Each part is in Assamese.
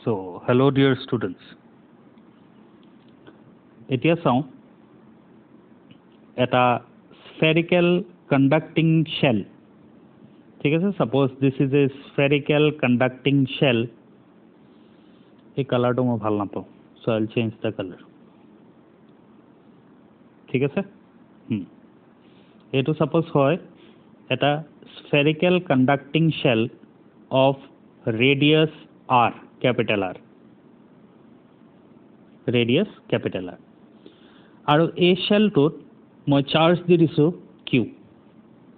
So, hello dear students. Etia sound at a spherical conducting shell. Suppose this is a spherical conducting shell. A color to mo bhal na pao. So I'll change the color. It to suppose hoy at a spherical conducting shell of radius r, capital R. Radius capital R. Aru a shell to moi charge di disu q.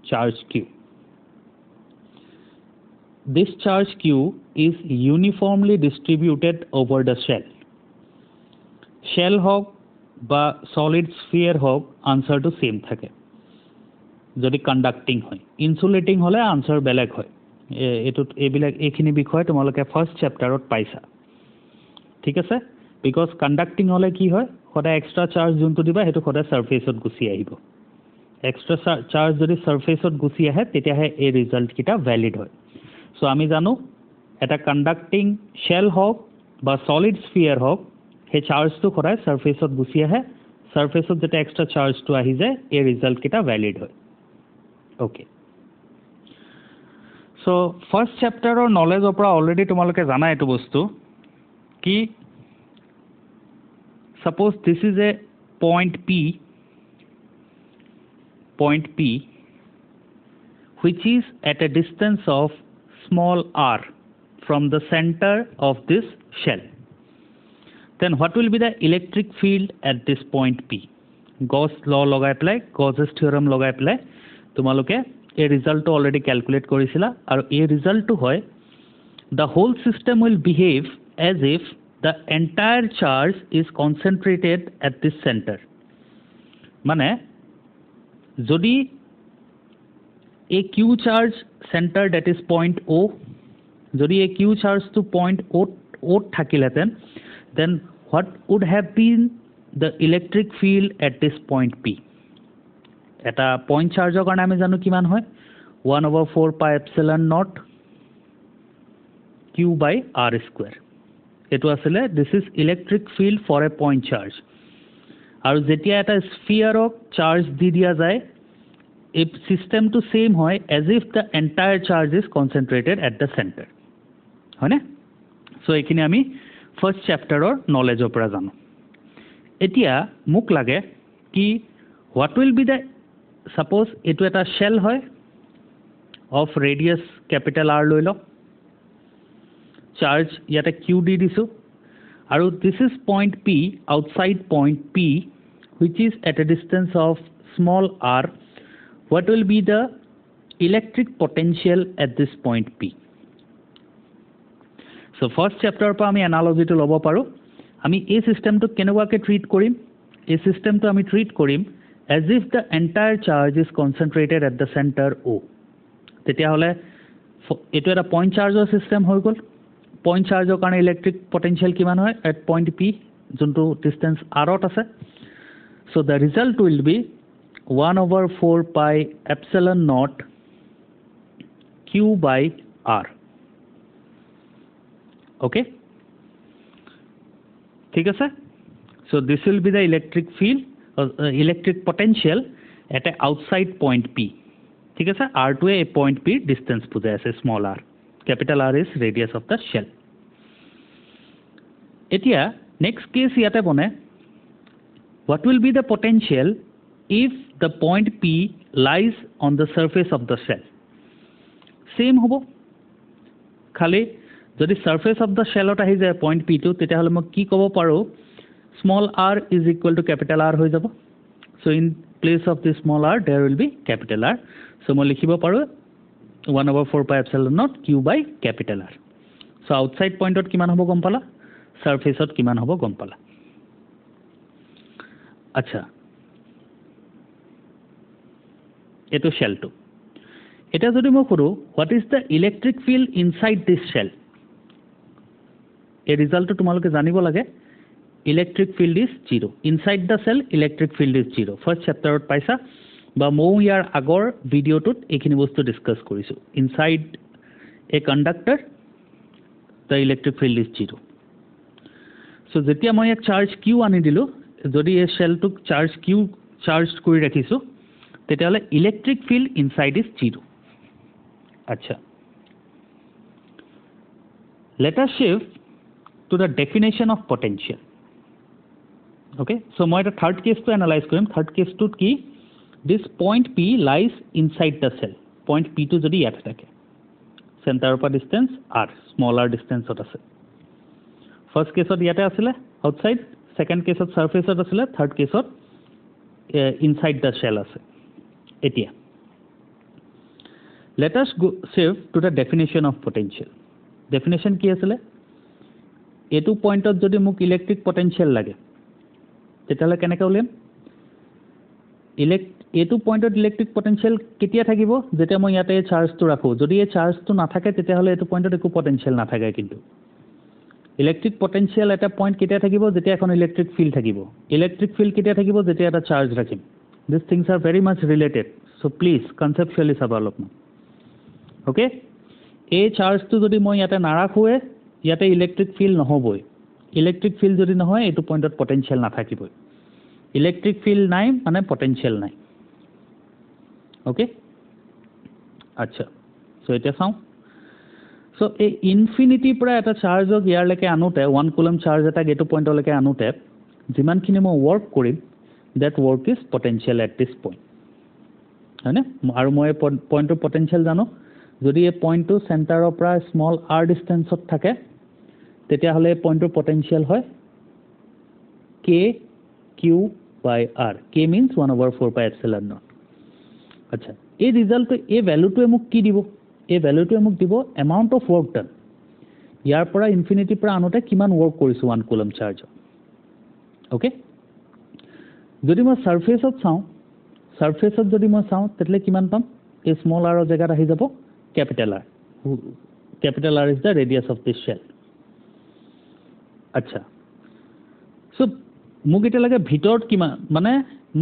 Charge q. This charge q is uniformly distributed over the shell. Shell hog ba solid sphere hog answer to same thake. Jodi conducting hoy. Insulating hole answer beleg hoy. Etut ebilak ekhini bikhoy tomaloke first chapter ot paisa. Thik ase? Because conducting hole ki hoy? Khoda extra charge juntu diba hetu khoda surface ot gusi ahibo. Extra charge jodi surface ot gusi ahe tetia he a result kita valid hoy. So ami janu eta conducting shell hog ba solid sphere hog he charge to khoda surface ot gusi ahe. Surface ot jeta extra charge to ahi jay a result kita valid hoy. Okay. So first chapter or knowledge opera already tomaloke jana etu bostu ki suppose this is a point P which is at a distance of small r from the center of this shell. Then what will be the electric field at this point P? Gauss law logai pelai, Gauss's theorem logai pelai tomaloke a result to already calculate korisila aru a result to hoy the whole system will behave as if the entire charge is concentrated at this center. Mane jodi a q charge center that is point O, jodi a q charge to point O thakileten, then what would have been the electric field at this point P? Eta point charge or karone ami janu kiman hoy 1/4 pi epsilon naught q by r square. Etu asile this is electric field for a point charge. Aru jetia eta sphere ok charge di dia jay if system to same hoy as if the entire charge is concentrated at the center. Hoine? So ekhini ami first chapter or knowledge opera janu. Etia muk lage ki what will be the suppose etu eta shell hoy of radius capital R loilo charge yata q di disu aru this is point P, outside point P which is at a distance of small r. What will be the electric potential at this point P? So first chapter pa ami analogy to lobo paru ami a system to kenewa ke treat korim a system to ami treat korim as if the entire charge is concentrated at the center O. Tetia hole etu eta point charge system hoy gol. Point charge or karone electric potential kiman hoy at point P juntu distance r ot ase. So the result will be 1/4 pi epsilon naught q by r. Okay? Thik ase? So this will be the electric field electric potential at a outside point P. ठीक है sir R to a point P distance पूजा ऐसे small r. Capital R is radius of the shell. एतिया next case याते बने what will be the potential if the point P lies on the surface of the shell? Same होबो खाली जदि surface of the shell ot ahi jay point P to तेतिया हले मैं की कबो पारो small r is equal to capital R होई जाबो. So in place of this small r there will be capital R. So मैं लिखिबो पारो 1/4 pi epsilon naught q by capital R. So outside point ot kiman hobo gom pala surface ot kiman hobo gom pala. Acha eto shell to eta jodi moi koru what is the electric field inside this shell? A result to tomaloke janibo lage electric field is 0. Inside the cell, electric field is 0. First chapter ot paisa ba mo yar agor video tut ekhini bostu discuss korisu. Inside a conductor, the electric field is 0. So যেতিয়া মই এক চাৰ্জ কিউ আনি দিলো যদি এই শেলটোক চাৰ্জ কিউ চাৰ্জ কৰি ৰাখিছো তেতিয়াহলে ইলেক্ট্ৰিক ফিল্ড ইনসাইড ইজ 0 আচ্ছা let us shift to the definition of potential okay so মই এটা থাৰ্ড কেছটো এনালাইজ কৰিম থাৰ্ড কেছটোত কি this point p lies inside the cell point p টো যদি ইয়াত থাকে সেন্টাৰৰ পৰা ডিসটেন্স r স্মল r ডিসটেন্সত আছে ফাৰ্স্ট কেছত ইয়াতে আছিল আউটসাইড সেকেন্ড কেছত সাৰফেসত আছিল থাৰ্ড কেছত ইনসাইড the shell আছে এতিয়া let us go shift to the definition of potential definition কি আছিল এটো পইণ্টত যদি মোক ইলেক্ট্ৰিক পটেনশিয়াল লাগে তেতিয়ালে কেনেকৈ উলিয়াম এটো পইণ্টত ইলেক্ট্ৰিক পটেনশিয়াল কেতিয়া থাকিব যেতিয়া মই ইয়াতে চাৰ্জটো ৰাখো যদি এই চাৰ্জটো নাথাকে তেতিয়াহলে এটো পইণ্টত একো পটেনশিয়াল নাথাকে কিন্তু ইলেক্ট্ৰিক পটেনশিয়াল এটা পইণ্ট কেতিয়া থাকিব যেতিয়া এখন ইলেক্ট্ৰিক ফিল্ড থাকিব ইলেক্ট্ৰিক ফিল্ড কেতিয়া থাকিব যেতিয়া এটা চাৰ্জ ৰাখিম this things R very mass related so please conceptually চাবা অলপমান ওকে এই চাৰ্জটো যদি মই ইয়াতে নাৰাখোৱে ইয়াতে ইলেক্ট্ৰিক ফিল্ড নহবই ইলেক্ট্ৰিক ফিল্ড যদি নহয় এটো পইণ্টত পটেনশিয়াল নাথাকিবই ইলেক্ট্ৰিক ফিল্ড নাই মানে পটেনশিয়াল নাই ওকে আচ্ছা সো এটা চাও সো এই ইনফিনিটি পৰা এটা চাৰ্জক ইয়াৰলৈকে আনোতে 1 কুলম চাৰ্জ এটা গেটো পইণ্টলৈকে আনোতে যিমানখিনি মই ওয়াৰ্ক কৰিম that work is potential at this point হয়নে আৰু মই পইণ্টৰ পটেনশিয়াল জানো যদি এই পইণ্টটো সেন্টাৰৰ পৰা স্মল r ডিসটেন্সত থাকে তেতিয়া হলে পইণ্টৰ পটেনশিয়াল হয় k q by r k means 1/4 pi epsilon naught আচ্ছা এই ৰিজাল্টটো এই ভ্যালুটোৱে মোক কি দিব এই ভ্যালুটোৱে মোক দিব এমাউন্ট অফ ওয়াৰ্ক ডান ইয়াৰ পৰা ইনফিনিটি পৰা আনোতে কিমান ওয়াৰ্ক কৰিছো 1 কুলম চাৰ্জ ওকে যদি মই সাৰফেসত চাও সাৰফেসত যদি মই চাও তেতলে কিমান পাম এই স্মল r জায়গাত আহি যাব capital R is the radius of this shell আচ্ছা সো মোক এটা লাগে ভিতৰত কিমান মানে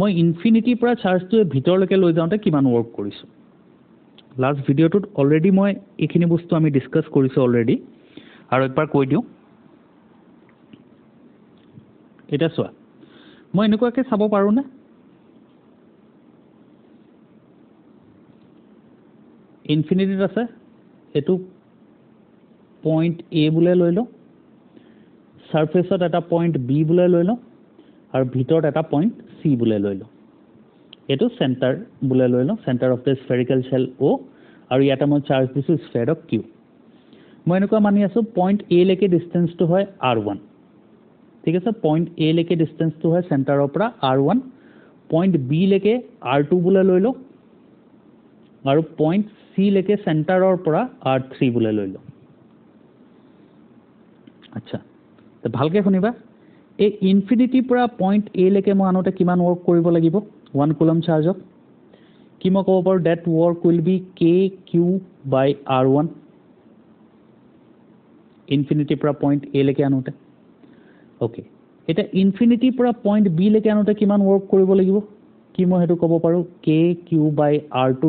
মই ইনফিনিটি পৰা চাৰ্জটো ভিতৰলৈকে লৈ যাওঁতে কিমান ওয়াৰ্ক কৰিছো লাষ্ট ভিডিওটোত অলৰেডি মই এইখিনি বস্তু আমি ডিসকাস কৰিছো অলৰেডি আৰু একবাৰ কৈ দিও এটা চোৱা মই এনেকুৱাকে চাব পাৰো না ইনফিনিটিত আছে এটো পইণ্ট এ বুলে লৈ ল সাৰফেসত এটা পইণ্ট বি বুলে লৈ ল আৰু ভিতৰত এটা পইণ্ট সি বুলে লৈ ল এটো সেন্টাৰ বুলে লৈ ল সেন্টাৰ অফ দ্য স্ফেৰিকেল শেল ও আৰু ইয়াতে মই চাৰ্জ দিছো স্ফেয়াৰ অফ কিউ মই এনেকুৱা মানি আছো পইণ্ট এ লৈকে ডিসটেন্সটো হয় r1 ঠিক আছে পইণ্ট এ লৈকে ডিসটেন্সটো হয় সেন্টাৰৰ পৰা r1 পইণ্ট বি লৈকে r2 বুলে লৈ ল আৰু পইণ্ট সি লৈকে সেন্টাৰৰ পৰা r3 বুলে লৈ ল আচ্ছা তো ভালকে শুনিবা এই ইনফিনিটি পৰা পইণ্ট এ লৈকে মই আনোতে কিমান ওয়াৰ্ক কৰিব লাগিব 1 কুলম চাৰ্জক কি মই ক'ব পাৰো that work will be k q by r1 infinity পৰা পইণ্ট এ লৈকে আনোতে ওকে এটা ইনফিনিটি পৰা পইণ্ট বি লৈকে আনোতে কিমান ওয়াৰ্ক কৰিব লাগিব কি মই হেতু ক'ব পাৰো k q by r2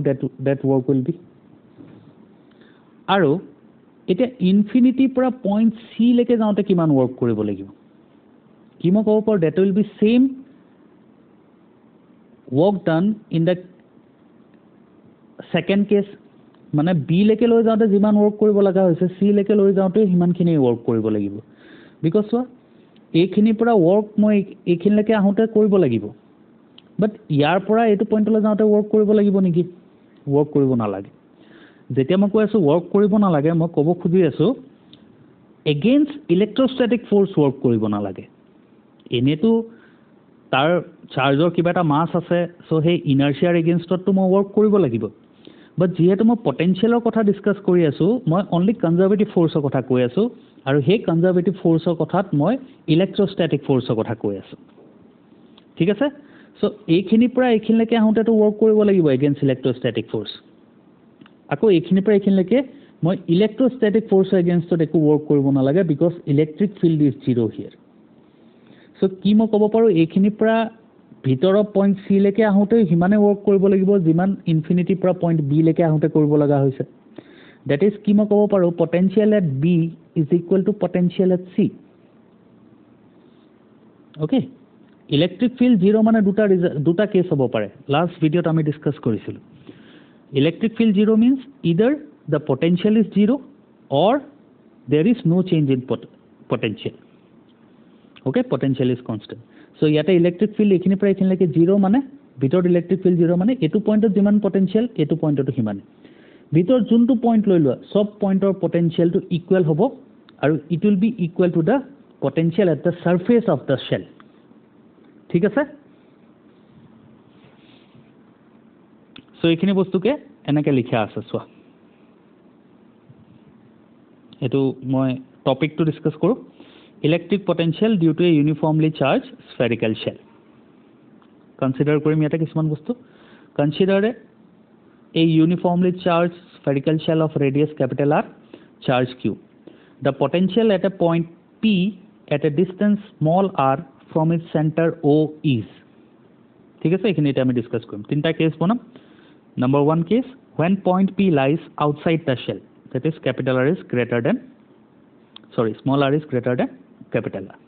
that work will be আৰু এটা ইনফিনিটি পৰা পইণ্ট সি লৈকে যাওঁতে কিমান ওয়াৰ্ক কৰিব লাগিব কি মই ক'ব পাৰো that will be same work done in the second case মানে বি লৈকে লৈ যাওঁতে যিমান ওয়াৰ্ক কৰিব লগা হৈছে সি লৈকে লৈ যাওঁতে হিমানখিনি ওয়াৰ্ক কৰিব লাগিব বিকজ এইখিনি পৰা ওয়াৰ্ক মই এইখিনিলৈকে আহোতে কৰিব লাগিব বাট ইয়াৰ পৰা এইটো পইণ্টলৈ যাওঁতে ওয়াৰ্ক কৰিব লাগিব নেকি ওয়াৰ্ক কৰিব নালাগে যেতিয়া মই কৈ আছো ওয়াৰ্ক কৰিব নালাগে মই ক'ব খুজি আছো এগেইনষ্ট ইলেক্ট্ৰোষ্টেটিক ফোৰ্স ওয়াৰ্ক কৰিব নালাগে এনেটো তাৰ চাৰ্জৰ কিবা এটা মাস আছে সো সেই ইনাৰ্চিয়াৰ এগেইনষ্টটো মই ওয়াৰ্ক কৰিব লাগিব বাট যেহেতু মই পটেনশিয়ালৰ কথা ডিসকাস কৰি আছো মই অনলি কনজাৰভেটিভ ফোৰ্সৰ কথা কৈ আছো আৰু সেই কনজাৰভেটিভ ফোৰ্সৰ কথাত মই ইলেক্ট্ৰোষ্টেটিক ফোৰ্সৰ কথা কৈ আছো ঠিক আছে সো এইখিনি পৰা এইখিনিলৈকে আহোঁতেটো ওয়াৰ্ক কৰিব লাগিব এগেইনষ্ট ইলেক্ট্ৰোষ্টেটিক ফোৰ্স আকৌ এইখিনি পৰা এইখিনিলৈকে মই ইলেক্ট্ৰোষ্টেটিক ফোৰ্সৰ এগেইনষ্টত একো ওয়াৰ্ক কৰিব নালাগে because electric field is zero here so কি মই ক'ব পাৰো এইখিনি পৰা ভিতৰৰ পইণ্ট সি লৈকে আহোঁতে হিমানে ওয়াৰ্ক কৰিব লাগিব যিমান ইনফিনিটি পৰা পইণ্ট বি লৈকে আহোঁতে কৰিব লগা হৈছে দ্যাট ইজ কি মই ক'ব পাৰো potential at B is equal to potential at C okay electric field zero माने दुटा केस হ'ব পাৰে লাষ্ট ভিডিঅ'ত আমি ডিসকাস কৰিছিলো electric field zero means either the potential is zero or there is no change in potential okay potential is constant so ইয়াতে ইলেক্ট্ৰিক ফিল্ড এইখিনি পৰা এইখিনিলৈকে জিৰো মানে ভিতৰত ইলেক্ট্ৰিক ফিল্ড জিৰো মানে এইটো পইণ্টত যিমান পটেনশিয়াল এইটো পইণ্টতো সিমানে ভিতৰত যোনটো পইণ্ট লৈ লোৱা সব পইণ্টৰ পটেনশিয়ালটো ইকুৱেল হ'ব আৰু it will be equal to the potential at the surface of the shell ঠিক আছে সো এইখিনি বস্তুকে এনেকে লিখা আছে চোৱা এটো মই টপিকটো ডিসকাস কৰো electric potential due to a uniformly charge spherical shell consider কৰিম ইয়াতে কিছুমান বস্তু consider a uniformly charged spherical shell of radius capital R charge q the potential at a point P at a distance small r from its center O is ঠিক আছে এখানে এটা আমি ডিসকাস করব তিনটা কেস বনাম number 1 case when point P lies outside the shell that is capital R is greater than small r is greater than capital R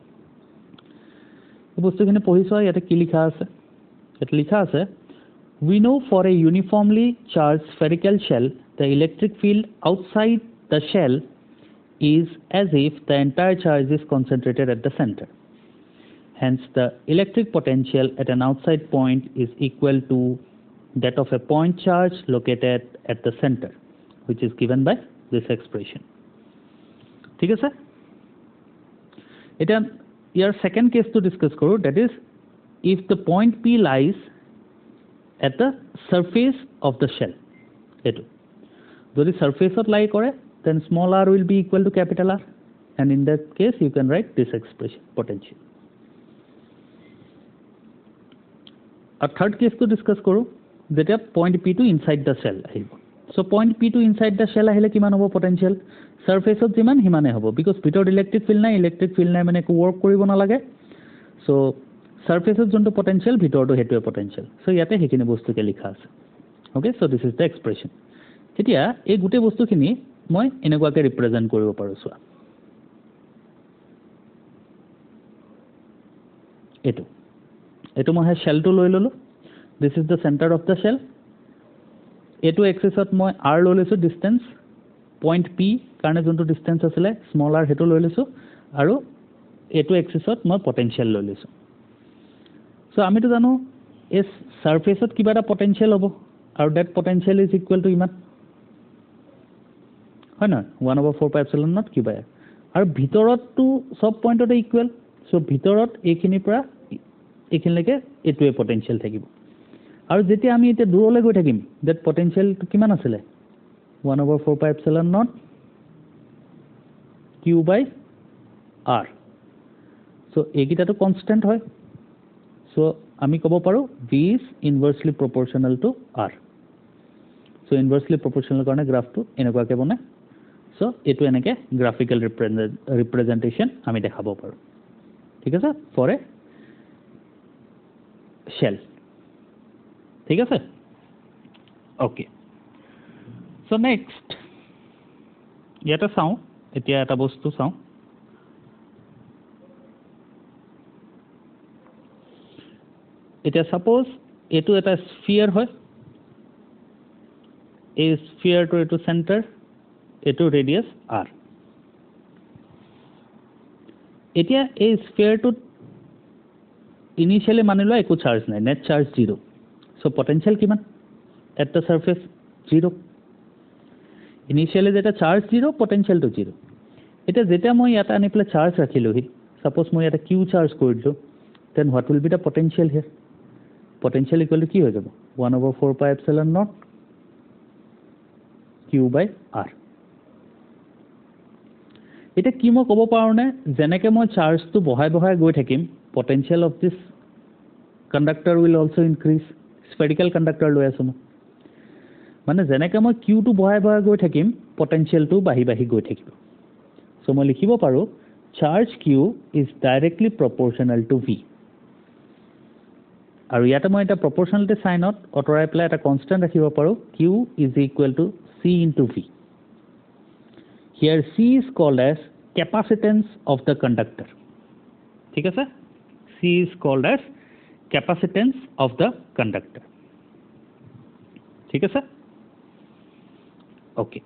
এই বস্তুখিনি পঢ়িছো ইয়াতে কি লিখা আছে এটা লিখা আছে We know for a uniformly charged spherical shell, the electric field outside the shell is as if the entire charge is concentrated at the center. Hence, the electric potential at an outside point is equal to that of a point charge located at the center, which is given by this expression. ठीक है सर? এটা your second case to discuss करो, that is, if the point P lies at the surface of the shell eto jodi surface ot lie kore then small r will be equal to capital R and in that case you can write this expression potential a third case to discuss koru jeta point P to inside the shell ahibo so point P to inside the shell ahile kiman hobo potential surface ot jiman himane hobo because bitor electric field nai mane ko work koribo na lage so surface jonto potential ভিতৰটো হেতুৱে potential so ইয়াতে হেকিনে বস্তুকে লিখা আছে okay so this is the expression এতিয়া এই গুটে বস্তুখিনি মই এনেকুৱাকে ৰিপ্ৰেজেন্ট কৰিব পাৰো সোৱা এটো মই শেলটো লৈ ললো this is the center of the shell এটো এক্সিছত মই r লৈ লৈছো ডিসটেন্স পইণ্ট p কাৰণে যোনটো ডিসটেন্স আছিল স্মল r হেতু লৈ লৈছো আৰু এটো এক্সিছত মই পটেনশিয়াল লৈ লৈছো So আমি তো জানো এই সারফেসত কিবা এটা পটেনশিয়াল হ'ব আৰু that potential is equal two ইমান হয় না 1/4πε0 কিবা আৰু ভিতৰতটো সব পইণ্টতে ইকুৱেল সো ভিতৰত এইখিনি পৰা এইখিনিলৈকে এটোৱে পটেনশিয়াল থাকিব আৰু যেতিয়া আমি এটা দূৰলৈ গৈ থাকিম দ্যাট পটেনশিয়ালটো কিমান আছিল 1/4πε0 q/r সো এইকিটাটো কনস্ট্যান্ট হয় so আমি কব পাৰো v is inversely proportional to r so inversely proportional কাৰণে গ্ৰাফটো এনেকুৱাকে বনে so এটো এনেকে গ্ৰাফিক্যাল ৰিপ্ৰেজেন্টেশন আমি দেখাব পাৰো ঠিক আছে for a shell ঠিক আছে okay so next ইয়াতে চাও এতিয়া এটা বস্তু চাও এটা সাপোজ এটো এটা স্ফিয়ার হয় এই স্ফিয়ারটো এটো সেন্টার এটো রেডিয়াস r এতিয়া এই স্ফিয়ারটো ইনিশিয়ালি মানি লোৱা একো চাৰ্জ নাই নেট চাৰ্জ 0 সো পটেনশিয়াল কিমান এট দ্য সাৰফেস 0 ইনিশিয়ালি যেটা চাৰ্জ 0 পটেনশিয়ালটো 0 এটা যেটা মই ইয়াতে আনি প্লে চাৰ্জ ৰাখিলো হি সাপোজ মই ইয়াতে q চাৰ্জ কৰিলো then what will be the potential here potential equal to কি হৈ যাব 1/4πε0 q/r এটা কি মই ক'ব পাৰো না যেনেকে মই চাৰ্জটো বহাই গৈ থাকিম potential of this conductor will also increase spherical conductor লৈ আছো মানে যেনেকে মই q টো বহাই গৈ থাকিম potential টো বাহি গৈ থাকিব সো মই লিখিব পাৰো charge q is directly proportional to v আৰু ইয়াতে মই এটা proportionality সাইনত অতৰাই প্লাই এটা কনস্ট্যান্ট ৰাখিব পাৰো q is equal to c into v here c is called as capacitance of the conductor ঠিক আছে c C is called as capacitance of the conductor. ठीक है sir? Okay.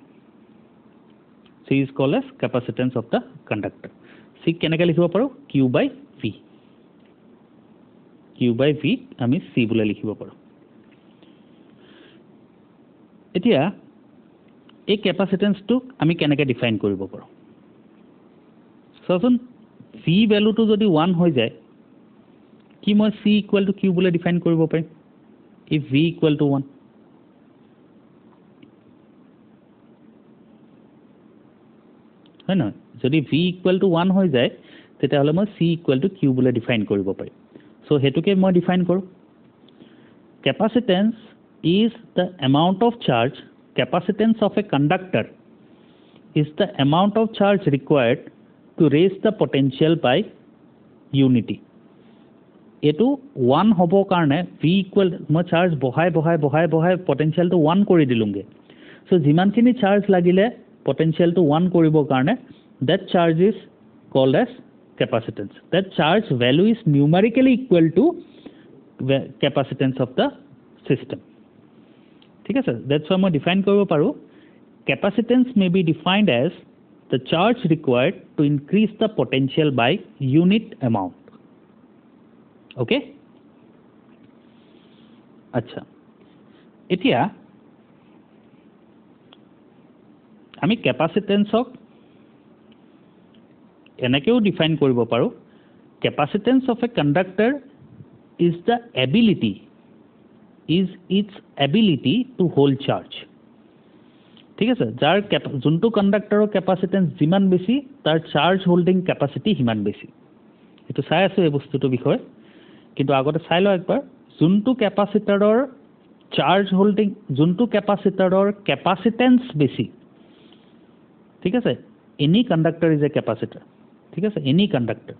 C is called as capacitance of the conductor. C কেনেকৈ লিখিব পাৰো? Q by V. Q by V আমি C বুলি লিখিব পাৰো। এতিয়া এই কেপাচিটেন্সটো আমি কেনেকৈ ডিফাইন কৰিব পাৰো? চাওঁচোন V ভ্যালুটো যদি 1 হৈ যায় কি মই C ইকুৱেল টু Q বুলি ডিফাইন কৰিব পাৰিম? if V equal to 1, হয় নহয়? যদি V equal to 1 হৈ যায় তেতিয়াহ'লে মই C equal to Q বুলি ডিফাইন কৰিব পাৰিম। সো হেতুকে মই ডিফাইন কৰো capacitance is the amount of charge, capacitance of a conductor is the amount of charge required to raise the potential by unity. এটো 1 হ'ব কাৰণে V equal মই চাৰ্জ বহাই পটেনশিয়ালটো 1 কৰি দিলুংগে। সো যিমানখিনি চাৰ্জ লাগিলে potential to 1 কৰিবৰ কাৰণে that charge is called as capacitance. That charge value is numerically equal to capacitance of the system. ঠিক আছে? That's why মই define কৰিব পাৰো capacitance may be defined as the charge required to increase the potential by unit amount. Okay? আচ্ছা এতিয়া আমি ক্যাপাসিটেন্সক এনেকেও ডিফাইন কৰিব পাৰো capacitance of a conductor is its ability to hold charge. ঠিক আছে? যাৰ যোনটো কন্ডাক্টৰৰ ক্যাপাসিটেন্স যিমান বেছি তাৰ চাৰ্জ হোল্ডিং ক্যাপাসিটি সিমান বেছি। এটো চাই আছে এই বস্তুটো বিষয় কিন্তু আগতে চাই লও একবাৰ যোনটো ক্যাপাসিটৰৰ চাৰ্জ হোল্ডিং যোনটো ক্যাপাসিটৰৰ ক্যাপাসিটেন্স বেছি ঠিক আছে এনি কন্ডাক্টৰ ইজ এ ক্যাপাসিটৰ ঠিক আছে এনি কন্ডাক্টৰ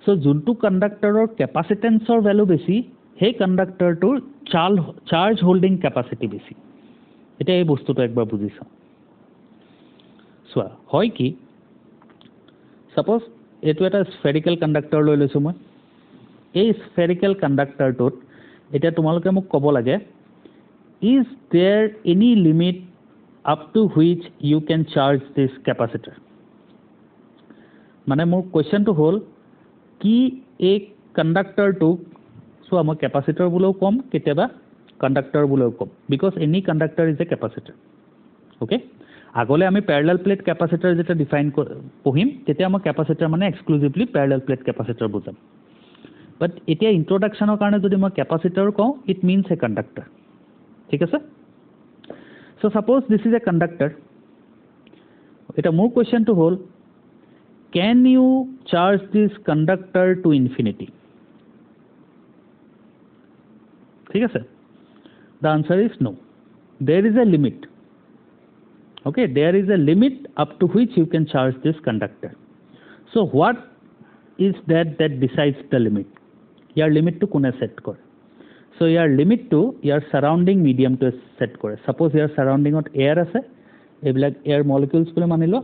সো যোনটো কন্ডাক্টৰৰ ক্যাপাসিটেন্সৰ ভ্যালু বেছি সেই কন্ডাক্টৰটোৰ চাৰ্জ হোল্ডিং ক্যাপাসিটি বেছি। এটা এই বস্তুটো একবাৰ বুজিছা সোয়া হয় কি সাপোজ এটো এটা স্ফেৰিকেল কন্ডাক্টৰ লৈ লৈছো মই এই স্ফেৰিকেল কন্ডাক্টৰটোত এটা তোমালোকে মোক ক'ব লাগে is there any limit up to which you can charge this capacitor? মানে মোৰ কোৱেশ্চনটো হ'ল কি এই কন্ডাক্টৰটো সো আমাৰ ক্যাপাসিটৰ বুলিও কম কেতিয়াবা কন্ডাক্টৰ বুলিও কম because any conductor is a capacitor. Okay আগলে আমি প্যাৰেলাল প্লেট ক্যাপাসিটৰ যেটা ডিফাইন পঢ়িম তেতিয়া আমাৰ ক্যাপাসিটৰ মানে এক্সক্লুসিভলি প্যাৰেলাল প্লেট ক্যাপাসিটৰ বুজাম। বাট এতিয়া ইন্ট্ৰোডাকশনৰ কাৰণে যদি মই ক্যাপাসিটৰ কওঁ ইট মিন্স এ কন্ডাক্টৰ। ঠিক আছে? So suppose this is a conductor. Eta more question to hold. Can you charge this conductor to infinity? ঠিক আছে? The answer is no. There is a limit. Okay, there is a limit up to which you can charge this conductor. So what is that decides the limit? Your limit to kone set kore. So your limit to your surrounding medium to set kore. Suppose your surrounding ot air ase ebilak air molecules bole manilo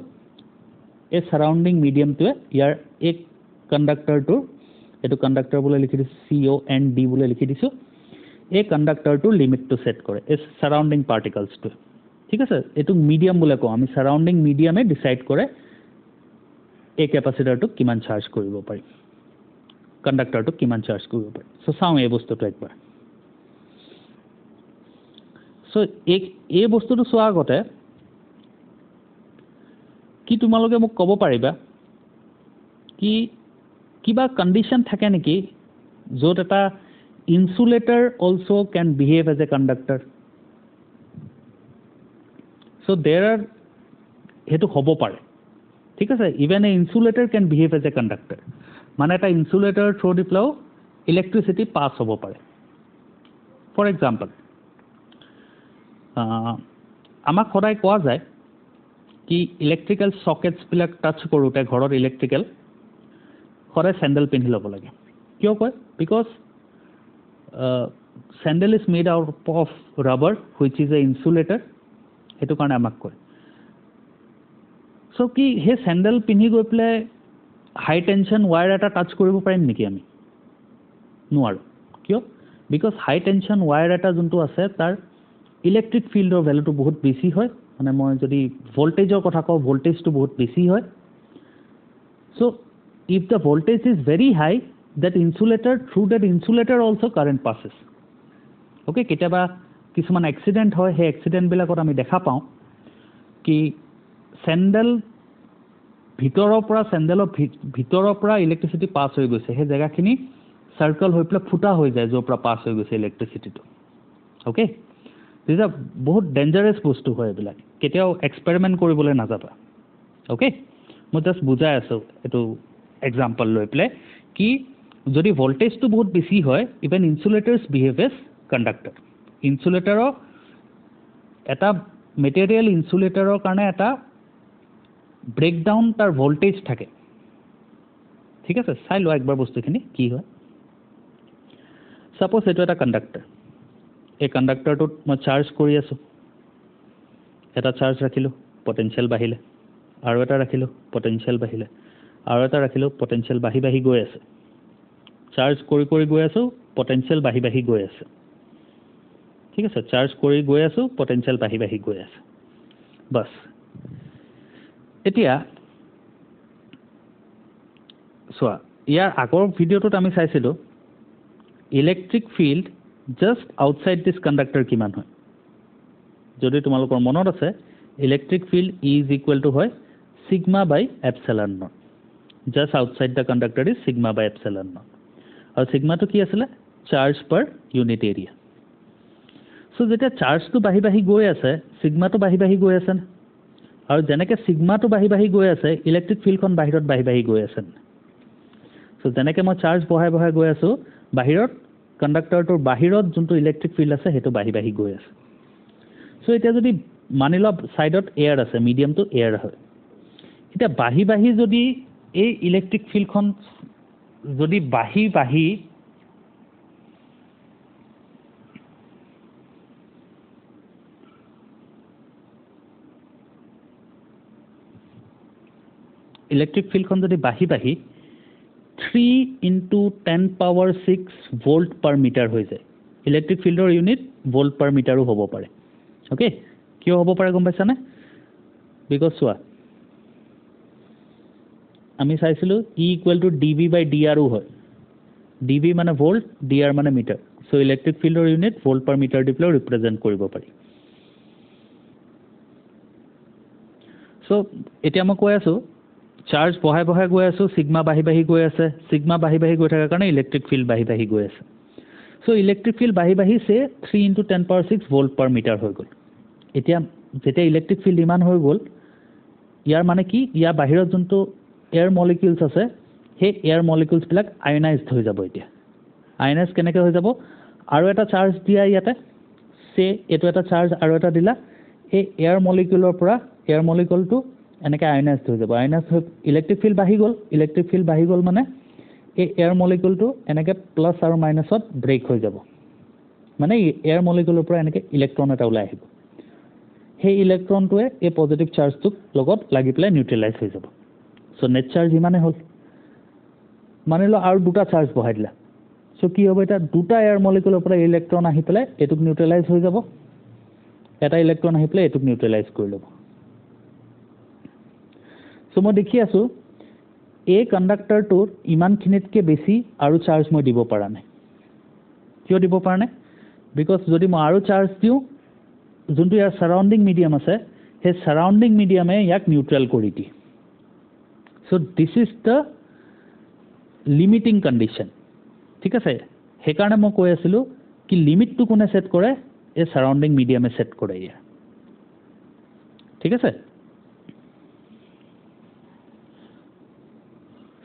a surrounding medium to your ek conductor to etu conductor bole likhi disu COND bole likhi disu a conductor to limit to set kore a surrounding particles to ঠিক আছে এটু মিডিয়াম বলে কও আমি সারাউন্ডিং মিডিয়ামে ডিসাইড করে এই ক্যাপাসিটরটো কিমান চার্জ কৰিব পাৰি কন্ডাক্টৰটো কিমান চাৰ্জ কৰিব পাৰি সো চাও এই বস্তুটো একবাৰ সো এই বস্তুটো চোৱা আগতে কি তোমালোকে মোক ক'ব পাৰিবা কি কিবা কন্ডিশন থাকে নেকি য'ত এটা insulator also can behave as a conductor so there are হেতু হ'ব পাৰে ঠিক আছে even a insulator can behave as a conductor মানে এটা insulator through the flow electricity pass হ'ব পাৰে ফৰ এক্সাম্পল আমাক সদায় কোৱা যায় কি ইলেক্ট্ৰিক্যাল সকেটস বিলাক টাচ কৰোতে ঘৰৰ ইলেক্ট্ৰিক্যাল সদায় স্যান্ডেল পিন্ধি ল'ব লাগে কিয় কয় because sandal is made out of rubber which is a insulator হেতু কাৰণে আমাক কয় সো কি হে স্যান্ডেল পিন্ধি গৈ প্লে হাই টেনশ্যন ৱায়াৰ এটা টাচ কৰিব পাৰিম নেকি আমি নোৱাৰোঁ কিয় বিকজ হাই টেনশ্যন ৱায়াৰ এটা যোনটো আছে তাৰ ইলেক্ট্ৰিক ফিল্ডৰ ভেলুটো বহুত বেছি হয় মানে মই যদি ভল্টেজৰ কথা কওঁ ভল্টেজটো বহুত বেছি হয় চ' if the voltage is very high that insulator through that insulator also current passes okay কেতিয়াবা কিছুমান এক্সিডেণ্ট হয় সেই এক্সিডেণ্টবিলাকত আমি দেখা পাওঁ কি চেণ্ডেল ভিতৰৰ পৰা ইলেক্ট্ৰিচিটি পাছ হৈ গৈছে সেই জেগাখিনি চাৰ্কল হৈ পেলাই ফুটা হৈ যায় য'ৰ পৰা পাছ হৈ গৈছে ইলেক্ট্ৰিচিটিটো অ'কে দিছ বহুত ডেঞ্জাৰাছ বস্তু হয় এইবিলাক কেতিয়াও এক্সপেৰিমেণ্ট কৰিবলৈ নাযাবা অ'কে মই জাষ্ট বুজাই আছোঁ এইটো এক্সাম্পল লৈ পেলাই কি যদি ভল্টেজটো বহুত বেছি হয় ইভেন ইনচুলেটৰ্ছ বিহেভ এজ কণ্ডাক্টৰ ইনচুলেটৰৰ এটা মেটেৰিয়েল ইনচুলেটৰৰ কাৰণে এটা ব্ৰেকডাউন তাৰ ভল্টেজ থাকে ঠিক আছে চাই লোৱা একবাৰ বস্তুখিনি কি হয় ছাপ'জ এইটো এটা কণ্ডাক্টৰ এই কণ্ডাক্টৰটোত মই চাৰ্জ কৰি আছোঁ এটা চাৰ্জ ৰাখিলোঁ পটেনচিয়েল বাঢ়িলে আৰু এটা ৰাখিলোঁ পটেনচিয়েল বাঢ়িলে আৰু এটা ৰাখিলোঁ পটেনচিয়েল বাঢ়ি বাঢ়ি গৈ আছে চাৰ্জ কৰি কৰি গৈ আছোঁ পটেনচিয়েল বাঢ়ি বাঢ়ি গৈ আছে ঠিক আছে চাৰ্জ কৰি গৈ আছোঁ পটেনচিয়েল বাঢ়ি বাঢ়ি গৈ আছে বাছ এতিয়া চোৱা ইয়াৰ আগৰ ভিডিঅ'টোত আমি চাইছিলোঁ electric field just outside this conductor কিমান হয় যদি তোমালোকৰ মনত আছে electric field is equal to হয় sigma by epsilon naught just outside the conductor is sigma by epsilon naught আৰু সিগমাটো কি আছিলে charge per unit area so' যেতিয়া চাৰ্জটো বাঢ়ি বাঢ়ি গৈ আছে সিগমাটো বাঢ়ি বাঢ়ি গৈ আছে আৰু যেনেকৈ সিগমাটো বাঢ়ি বাঢ়ি গৈ আছে ইলেক্ট্ৰিক ফিল্ডখন বাহিৰত বাঢ়ি বাঢ়ি গৈ আছে চ' যেনেকৈ মই চাৰ্জ বঢ়াই বঢ়াই গৈ আছোঁ বাহিৰত কণ্ডাক্টৰটোৰ বাহিৰত যোনটো ইলেক্ট্ৰিক ফিল্ড আছে সেইটো বাঢ়ি বাঢ়ি গৈ আছে চ' এতিয়া যদি মানি লোৱা ছাইডত এয়াৰ আছে মিডিয়ামটো এয়াৰ হয় এতিয়া বাঢ়ি বাঢ়ি যদি এই ইলেক্ট্ৰিক ফিল্ডখন যদি বাঢ়ি বাঢ়ি ইলেক্ট্ৰিক ফিল্ডখন যদি বাঢ়ি বাঢ়ি 3 × 10⁶ ভোল্ট পাৰ মিটাৰ হৈ যায় ইলেক্ট্ৰিক ফিল্ডৰ ইউনিট ভোল্ট পাৰ মিটাৰো হ'ব পাৰে অ'কে কিয় হ'ব পাৰে গম পাইছানে বিকজ চোৱা আমি চাইছিলোঁ ই ইকুৱেল টু dV/dRও হয় dV মানে ভোল্ট dR মানে মিটাৰ চ' ইলেক্ট্ৰিক ফিল্ডৰ ইউনিট ভোল্ট পাৰ মিটাৰ দি পেলাই ৰিপ্ৰেজেণ্ট কৰিব পাৰি চ' এতিয়া মই কৈ আছোঁ চাৰ্জ বঢ়াই বঢ়াই গৈ আছোঁ সিগমা বাঢ়ি বাঢ়ি গৈ আছে সিগমা বাঢ়ি বাঢ়ি গৈ থকাৰ কাৰণে ইলেক্ট্ৰিক ফিল্ড বাঢ়ি বাঢ়ি গৈ আছে চ' ইলেক্ট্ৰিক ফিল্ড বাঢ়ি বাঢ়ি 3 × 10⁶ ভোল্ট পাৰ মিটাৰ হৈ গ'ল এতিয়া যেতিয়া ইলেক্ট্ৰিক ফিল্ড ইমান হৈ গ'ল ইয়াৰ মানে কি ইয়াৰ বাহিৰত যোনটো এয়াৰ মলিকিউলছ আছে সেই এয়াৰ মলিকিউলছবিলাক আয়নাইজড হৈ যাব এতিয়া আয়নাইজ কেনেকৈ হৈ যাব আৰু এটা চাৰ্জ দিয়া ইয়াতে এইটো এটা চাৰ্জ আৰু এটা দিলা এই এয়াৰ মলিকিউলৰ পৰা এয়াৰ মলিকিউলটো এনেকৈ আয়নাইজড হৈ যাব আয়নাইজ হৈ ইলেক্ট্ৰিক ফিল্ড বাঢ়ি গ'ল মানে এই এয়াৰ মলিকিউলটো এনেকৈ প্লাছ আৰু মাইনাছত ব্ৰেক হৈ যাব মানে এয়াৰ মলিকিউলৰ পৰা এনেকৈ ইলেক্ট্ৰন এটা ওলাই আহিব সেই ইলেক্ট্ৰনটোৱে এই পজিটিভ চাৰ্জটোক লগত লাগি পেলাই নিউট্ৰেলাইজ হৈ যাব চ' নেট চাৰ্জ ইমানেই হ'ল মানি লোৱা আৰু দুটা চাৰ্জ বঢ়াই দিলা চ' কি হ'ব এতিয়া দুটা এয়াৰ মলিকিউলৰ পৰা ইলেক্ট্ৰন আহি পেলাই এইটোক নিউট্ৰেলাইজ হৈ যাব এটা ইলেক্ট্ৰন আহি পেলাই এইটোক নিউট্ৰেলাইজ কৰি ল'ব চ' মই দেখি আছোঁ এই কণ্ডাক্টৰটোৰ ইমানখিনিতকৈ বেছি আৰু চাৰ্জ মই দিব পৰা নাই কিয় দিব পৰা নাই বিকজ যদি মই আৰু চাৰ্জ দিওঁ যোনটো ইয়াৰ ছাৰাউণ্ডিং মিডিয়াম আছে সেই ছাৰাউণ্ডিং মিডিয়ামে ইয়াক নিউট্ৰেল কৰি দিয়ে so' this is the limiting condition ঠিক আছে সেইকাৰণে মই কৈ আছিলোঁ কি লিমিটটো কোনে ছেট কৰে এই ছাৰাউণ্ডিং মিডিয়ামে ছেট কৰে ইয়াৰ ঠিক আছে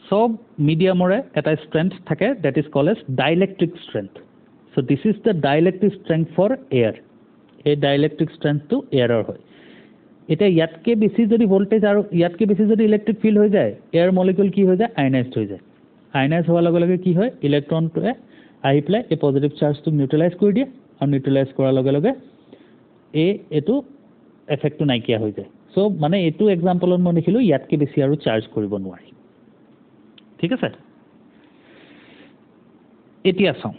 সব মিডিয়ামৰে এটা ষ্ট্ৰেংথ থাকে that is called as dielectric strength so' this is the dielectric strength for air এই ডাইলেক্ট্ৰিক ষ্ট্ৰেংথটো এয়াৰৰ হয় এতিয়া ইয়াতকৈ বেছি যদি ভল্টেজ আৰু ইয়াতকৈ বেছি যদি ইলেক্ট্ৰিক ফিল্ড হৈ যায় এয়াৰ মলিকিউল কি হৈ যায় আয়নাইজড হৈ যায় আয়নাইজ হোৱাৰ লগে লগে কি হয় ইলেক্ট্ৰনটোৱে আহি পেলাই এই পজিটিভ চাৰ্জটোক নিউট্ৰেলাইজ কৰি দিয়ে আৰু নিউট্ৰেলাইজ কৰাৰ লগে লগে এইটো এফেক্টটো নাইকিয়া হৈ যায় চ' মানে এইটো এক্সাম্পলত মই দেখিলোঁ ইয়াতকৈ বেছি আৰু চাৰ্জ কৰিব নোৱাৰি ঠিক আছে এতিয়া চাওঁ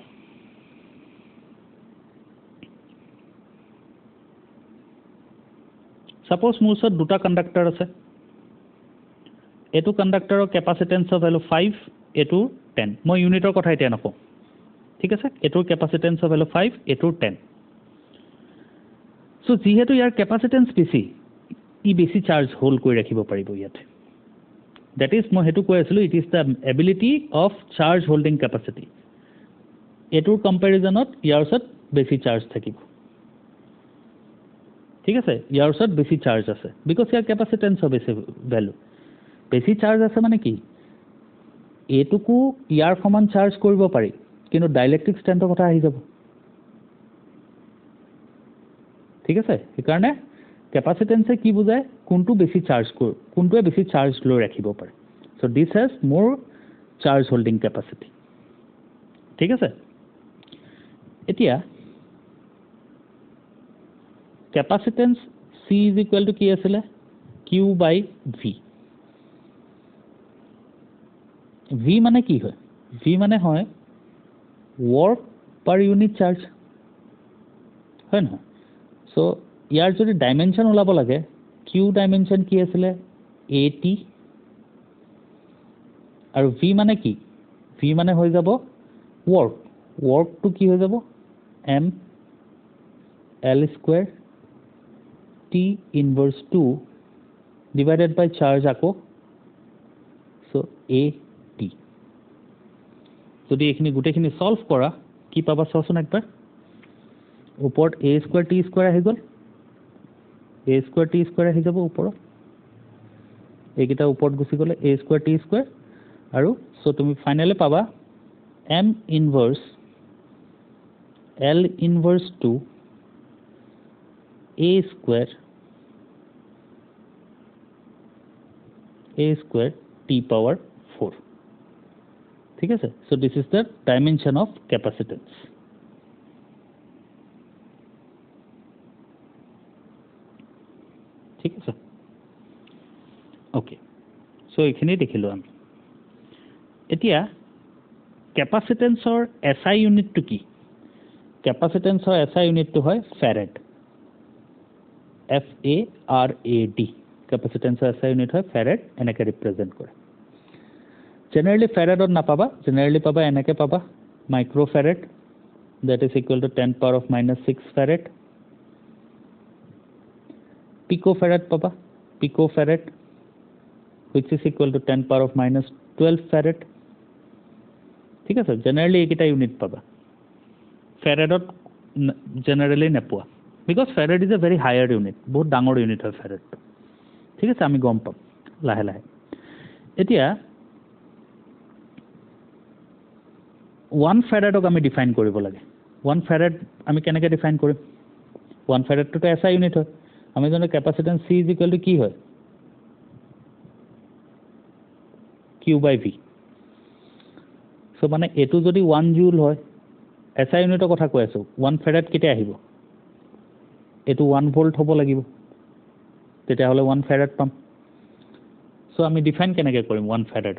সাপোজ মোৰ ওচৰত দুটা কণ্ডাক্টৰ আছে এটো কণ্ডাক্টৰৰ কেপাসিটেন্সৰ ভ্যালু 5 এটো 10 মই ইউনিটৰ কথা এতিয়া নকওঁ ঠিক আছে এটোৰ কেপাসিটেন্সৰ ভ্যালু 5 এটোৰ 10 সো যিহেতু ইয়াৰ কেপাসিটেন্স বেছি ই বেছি চাৰ্জ হোল্ড কৰি ৰাখিব পাৰিব ইয়াতে that is মই হেতু কৈ আছিলো it is the ability of charge holding capacity এটোৰ কম্পেৰিজনত ইয়াৰ ওচৰত বেছি চাৰ্জ থাকিব ঠিক আছে ইয়াৰ ওচৰত বেছি চাৰ্জ আছে বিকজ ইয়াৰ কেপাসিটেন্স অফ বেছি ভ্যালু বেছি চাৰ্জ আছে মানে কি এটুকু ইয়াৰ সমান চাৰ্জ কৰিব পাৰি কিন্তু ডাইলেক্ট্ৰিক ষ্ট্ৰেন্থৰ কথা আহি যাব ঠিক আছে সেইকাৰণে কেপাসিটেন্সে কি বুজায় কোনটো বেছি চাৰ্জ কৰ কোনটোৱে বেছি চাৰ্জ লৈ ৰাখিব পাৰে সো দিস হ্যাজ মোৰ চাৰ্জ হোল্ডিং কেপাসিটি ঠিক আছে এতিয়া capacitance C is equal to কি আছিল Q by V V মানে কি হয় V মানে হয় work per unit charge হয় না সো ইয়াৰ যদি ডাইমেনশন ওলাব লাগে Q ডাইমেনশন কি আছিল AT আৰু V মানে কি V মানে হৈ যাব work to কি হৈ যাব M L square T inverse 2 divided by charge আকৌ so AT যদি এখিনি গুটেখিনি সলভ কৰা কি পাবা চাওচোন একবাৰ ওপৰত a square t square আহি গল a square t square আহি যাব ওপৰত এইকিটা ওপৰত গুছি গলে a square t square আৰু সো তুমি ফাইনালি পাবা m inverse L inverse 2 a square t power 4 ঠিক আছে so this is the dimension of capacitance ঠিক আছে ওকে so এখিনি দেখিলো আমি এতিয়া ক্যাপাসিটেন্সৰ SI ইউনিট টু কি ক্যাপাসিটেন্সৰ SI ইউনিট টু হয় ফ্যাৰাড FARAD capacitance SI unit হয় farad এনেকে ৰিপ্ৰেজেন্ট কৰে জেনাৰেলি ফ্যাৰাডত নাপাবা জেনাৰেলি পাবা এনেকে পাবা মাইক্ৰোফ্যাৰাড that is equal to 10 power of -6 farad picofarad পাবা picofarad which is equal to 10 power of -12 farad ঠিক আছে জেনাৰেলি এইকিটা ইউনিট পাবা ফ্যাৰাডত generally নেপোৱা because farad is a very higher unit বহুত ডাঙৰ ইউনিট হয় farad ঠিক আছে আমি গম পাম লাহে লাহে এতিয়া 1 farad আমি ডিফাইন কৰিব লাগে 1 farad আমি কেনেকৈ ডিফাইন কৰিম 1 farad তো SI ইউনিট হয় আমি জানো capacitance C is equal to কি হয় Q by V সো মানে এটো যদি 1 জুল হয় SI ইউনিটৰ কথা কৈ আছো 1 farad কেতিয়া আহিব এটো 1 ভোল্ট হ'ব লাগিব তেতিয়া হলে 1 farad পাম সো আমি ডিফাইন কেনেকৈ কৰিম 1 farad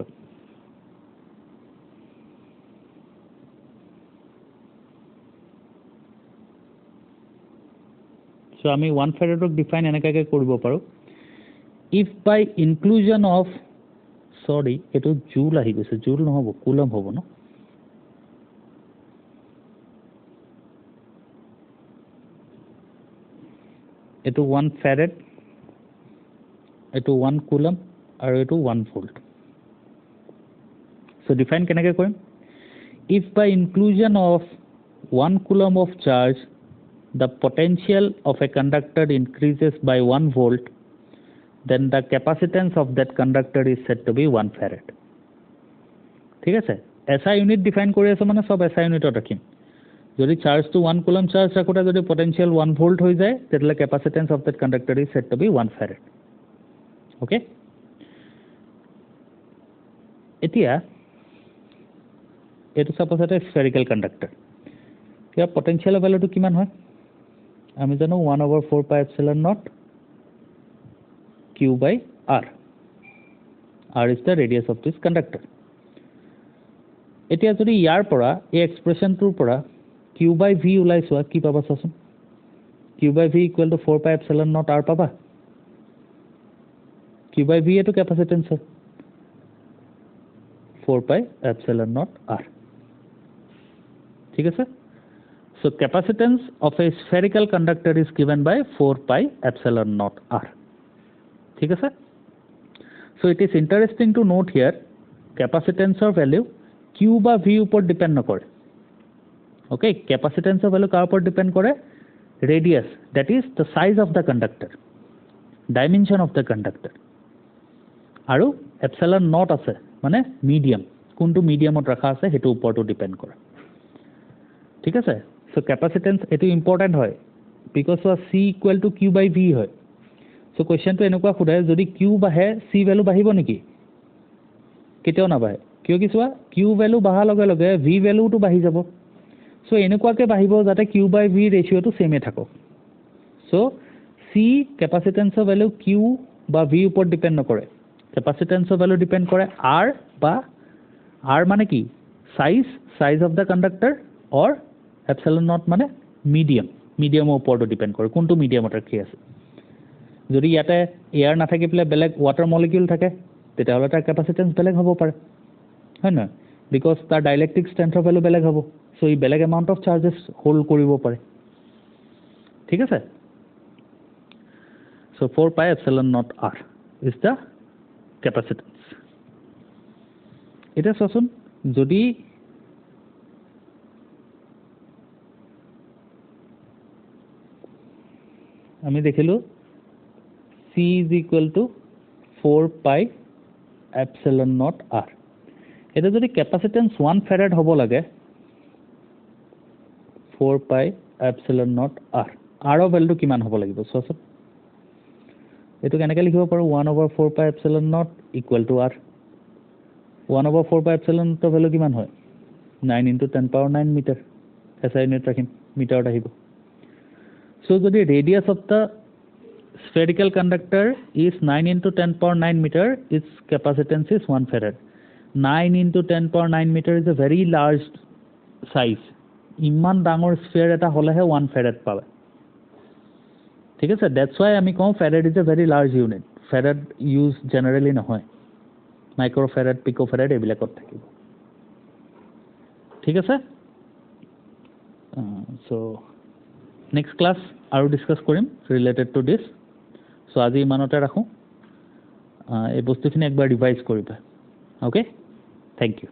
সো আমি 1 farad ডিফাইন এনেকৈ কৰিব পাৰো if by inclusion of sorry এটো জুল আহি গৈছে জুল নহব কুলম হ'ব ন এটো 1 farad এটো 1 কুলম আৰু এটো 1 ভোল্ট সো ডিফাইন কেনেকৈ কৰিম if by inclusion of 1 coulomb of charge the potential of a conductor increases by 1 volt then the capacitance of that conductor is said to be 1 farad ঠিক আছে SI ইউনিট ডিফাইন কৰি আছে মানে সব SI ইউনিটত ৰাখিম যদি চাৰ্জ টু 1 coulomb চাৰ্জ ৰাখোতে যদি পটেনশিয়াল 1 ভোল্ট হৈ যায় তেতিয়ালে capacitance of that conductor is said to be 1 farad okay এতিয়া এটো সাপোজ এটা স্ফেৰিকেল কণ্ডাক্টৰ ইয়াৰ পটেনশিয়াল ভ্যালুটো কিমান হয় আমি জানো 1/4 pi epsilon naught Q by R is the radius of this conductor এতিয়া যদি ইয়াৰ পৰা এই এক্সপ্ৰেছনটোৰ পৰা q/v ওলাই চোৱা কি পাবা চাচোন q/v = 4 pi epsilon naught r পাবা q/v এটো কেপাসিটেন্স হয় 4 pi epsilon naught r ঠিক আছে so capacitance of a spherical conductor is given by 4 pi epsilon naught r ঠিক আছে so it is interesting to note here capacitance or value q বা v উপর ডিপেন্ড নকৰে okay capacitance of value কাৰ উপৰ ডিপেন্ড কৰে radius that is the size of the conductor dimension of the conductor আৰু epsilon naught আছে মানে medium কোনটো মিডিয়ামত ৰাখা আছে হেতু উপৰটো ডিপেন্ড কৰে ঠিক আছে so capacitance এটো ইম্পৰ্টেন্ট হয় because c = q/v হয় so question টো এনেকুৱা খুদায় যদি q বাহে c ভ্যালু বাহিব নেকি কেতিয়াও না বাহে কিয় কি চোৱা q ভ্যালু বাহা লগে লগে v ভ্যালুটো বাহি যাব so এনেকুৱাকে বাহিব যাতে q/v ৰেশিওটো সেমে থাকক so c capacitance value q বা v উপৰ ডিপেন্ড নকৰে capacitance ভ্যালু ডিপেন্ড কৰে r বা r মানে কি size of the conductor or epsilon naught মানে medium উপৰটো ডিপেন্ড কৰে কোনটো মিডিয়ামত ৰাখি আছে যদি ইয়াতে এয়াৰ না থাকে প্লে বেলেগ ওয়াটাৰ মলিকিউল থাকে তেতিয়াহলে তাৰ capacitance বেলেগ হ'ব পাৰে হয় না because তাৰ ডাইলেক্ট্ৰিক ষ্ট্ৰেংথৰ ভ্যালু বেলেগ হ'ব so ই বেলেগ এমাউন্ট অফ চাৰ্জেস হোল্ড কৰিব পাৰে ঠিক আছে so 4 pi epsilon naught r is the capacitance এটা চোন যদি আমি দেখিলো c = 4 pi epsilon naught r এটা যদি capacitance 1 farad হ'ব লাগে 4 pi epsilon naught r r ৰ ভ্যালু কিমান হ'ব লাগিব চোৱাচোন এটো কেনেকৈ লিখিব পাৰো 1/4 pi epsilon naught = r 1/4 pi epsilon naught value কিমান হয় 9 × 10⁻9 মিটাৰ এসআই ইউনিট ৰাখিম মিটাৰত আহিব so যদি radius of the spherical conductor is 9 × 10⁻9 meter its capacitance is 1 farad 9 × 10⁻9 meter is a very large size ইমান ডাঙৰ স্ফিয়াৰ এটা হলেহে 1 farad পাবে ঠিক আছে that's why আমি কওঁ farad is a very large unit farad use generally নহয় microfarad picofarad এবিলাকত থাকিব ঠিক আছে so next class আৰু ডিসকাস কৰিম related to this so আজি ইমানতে ৰাখো এই বস্তুখিনি একবাৰ ৰিভাইজ কৰিবা okay thank you